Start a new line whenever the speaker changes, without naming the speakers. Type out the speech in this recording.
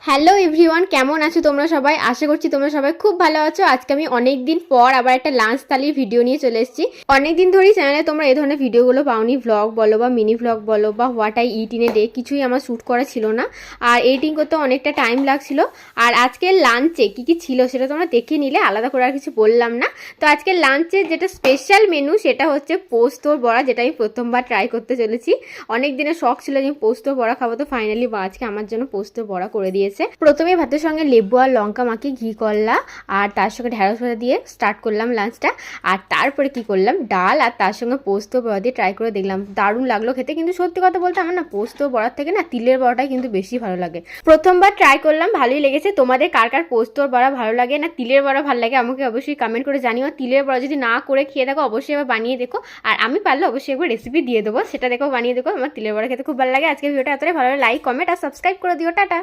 Hello everyone, কেমন আছো তোমরা সবাই? আশা করছি তোমরা সবাই খুব ভালো আছো। আজকে আমি অনেক দিন পর আবার একটা লাঞ্চ থালির ভিডিও নিয়ে চলে এসেছি। অনেকদিন ধরেই চ্যানেলে তোমরা এই ধরনের ভিডিওগুলো পাওনি, ভ্লগ বলো বা মিনি ভ্লগ বলো বা what I it in a day, কিছুই আমার শ্যুট করা ছিল না। আর এডিটিং করতে অনেকটা টাইম লাগছিল। আর আজকের লাঞ্চে কি কি ছিল সেটা তোমরা দেখে নিলে, আলাদা করে আর কিছু বললাম না। তো আজকের লাঞ্চে যেটা স্পেশাল মেনু সেটা হচ্ছে পোস্তর বড়া, যেটা আমি প্রথমবার ট্রাই করতে চলেছি। অনেক দিনের শখ ছিল যে পোস্তর বড়া খাবো, তো ফাইনালি আজকে আমার জন্য পোস্তর বড়া করে দিয়েছে। প্রথমে ভাতের সঙ্গে লেবু আর লঙ্কা মাখিয়ে ঘি করলা আর তার সঙ্গে ঢেঁড়স ভাজা দিয়ে স্টার্ট করলাম লাঞ্চটা। আর তারপরে কি করলাম, ডাল আর তার সঙ্গে পোস্ত বড়া দিয়ে ট্রাই করে দেখলাম, দারুণ লাগলো খেতে। কিন্তু সত্যি কথা বলতে আমার না পোস্ত বড়ার থেকে না তিলের বড়াটাই কিন্তু বেশি ভালো লাগে। প্রথমবার ট্রাই করলাম, ভালোই লেগেছে। তোমাদের কার কার পোস্তর বড়া ভালো লাগে না তিলের বড়া ভালো লাগে আমাকে অবশ্যই কমেন্ট করে জানিও। তিলের বড়া যদি না করে খেয়ে থাকো অবশ্যই এবার বানিয়ে দেখো, আর আমি পারলে অবশ্যই একবার রেসিপি দিয়ে দেবো, সেটা দেখো বানিয়ে দেখো। আমার তিলের বড়া খেতে খুব ভালো লাগে। আজকে ভিডিওটা এতটাই ভালো লাগে, লাইক কমেন্ট আর সাবস্ক্রাইব করে দিও। টাটা।